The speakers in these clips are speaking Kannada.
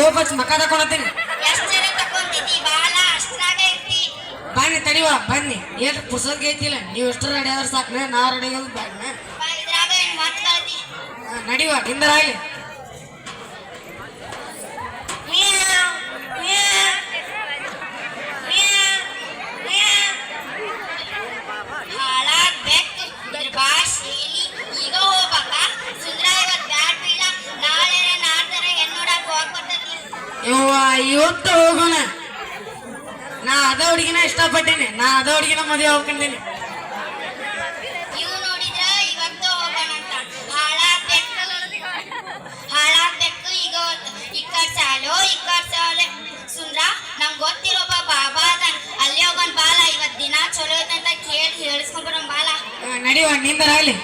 ಸೋಪ್ ಹಚ್ಚಿ ಮಕ್ಕ ತಕೊಳತ್ತೀನಿ. ಎಷ್ಟ್ ಜನ ತಕೊಂತಿದ್ದಿ ಬಾಳ ಅಷ್ಟ್ರಾಗ ಇರ್ತಿ. ಬನ್ನಿ ತಡಿವ ಬನ್ನಿ. ಏನ್ ಪುಸ್ತಕ ಐತಿಲ್ಲ, ನೀವು ಎಷ್ಟು ರೆಡಿ ಆದ್ರೆ ಸಾಕು, ನಾವು ರೆಡಿ ಆಗೋದು ಬ್ಯಾಡ. ಇದ್ರಾಗ ಏನ್ ಮಾತುಗಳತಿ? ನಡಿವ ನಿಂದರ ಆಗ್ಲಿ. ಹಾಳಾಗ್ ಬೆಕ್ಕು ಇದ್ರ ಭಾಷೆ ಈಗ ಹೋಗ್ಬೇಕ. ಸುಂದ್ರ ಇವತ್ ಬ್ಯಾಡ್ ಬೀಳ, ನಾಳೆ ನಾಡ್ದಾರ ಹೆಣ್ ನೋಡಕ್ ಹೋಗ್ ಬರ್ತೈತಿ. ಇವ್ವ ಇವತ್ತು ಹೋಗೋಣ. ನಾ ಅದ ಹುಡುಗಿನ ಇಷ್ಟಪಟ್ಟೇನೆ, ನಾ ಅದ ಹುಡುಗಿನ ಮದುವೆ ಹೋಗ್ಕೊಂಡೇನೆ. ಇವ್ ನೋಡಿದ್ರ ಇವತ್ತು ಹೋಗೋಣಂತ. ಹಾಳಾಗ್ ಬೆಕ್ಕು ಈಗ ಇಕ್ಕಡ್ ಸಾಲೆ. ಸುಂದ್ರ ನಂಗ್ ಗೊತ್ತಿರೋಬ ಬಾಬಾ ಅದ, ಅಲ್ಲಿ ಹೋಗೋಣ ಬಾಲ. ಇವತ್ ದಿನ ಚಲೋ ಐತಂತ ಕೇಳಿ ಹೇಳಿಸ್ಕೊಂಡ್ಬರೋಣ ಬಾಲ. ನಡಿವ ನಿಂದರ ಆಗ್ಲಿ.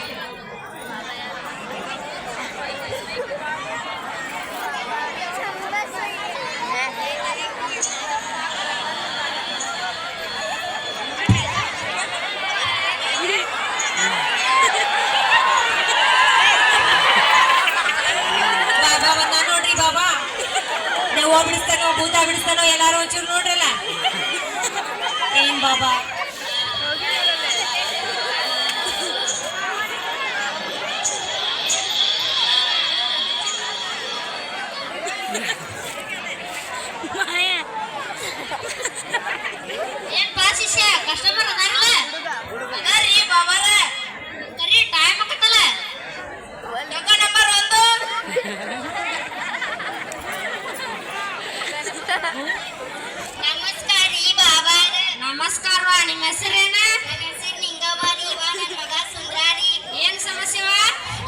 ಬಾಬಾ ಬಂದ ನೋಡ್ರಿ. ಬಾಬಾ ನಾವು ಬಿಡಿಸ್ತಾನೋ ಭೂತ ಬಿಡಿಸ್ತಾನೋ ಎಲ್ಲಾರು ಒಂಚೂರು ನೋಡ್ರಲ್ಲ. ಏನ್ ಬಾಬಾ ಏನ್ ಬಾ ಶಿಷ್ಯ, ಕಸ್ಟಮರ್ ಅದಾರಲ್ಲ? ಅದಾರಿ ಬಾಬಾರ, ಕರಿ ಟೈಮ್ ಆಗತ್ತಲ್ಲ. ತಗೋ ನಂಬರ್ 1. ನಮಸ್ಕಾರ ರೀ ಬಾಬಾರ. ನಮಸ್ಕಾರ. ನಿಮ್ಮ ಹೆಸರೇನ? ನನ್ನ ಹೆಸರು ನಿಂಗವ್ವ. ಇವ ನನ್ನ ಮಗ ಸುಂದ್ರಾರಿ. ಏನ್ ಸಮಸ್ಯೆವ?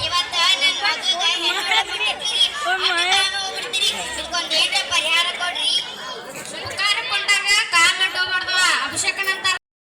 ಇವತ್ತ ನನ್ನ ಮಗಗ ಹೆಣ್ಣು ಬಿಟ್ಟಿದ್ದೀರಿ, ನಾನು ಹೋಗ್ಬಿಡ್ತೀರಿ. ಇದಕ್ಕೊಂದು ಏನ್ರ ಪರಿಹಾರ ಕೊಡ್ರಿ. ಶುಭಕಾರ ಕೊಂಡಾಗ ಕಾಲ್ ನಟ್ಟು ಹೋಗ್ಬಾರ್ದವ, ಅಭಿಷೇಕನ ಅಂತಾರ.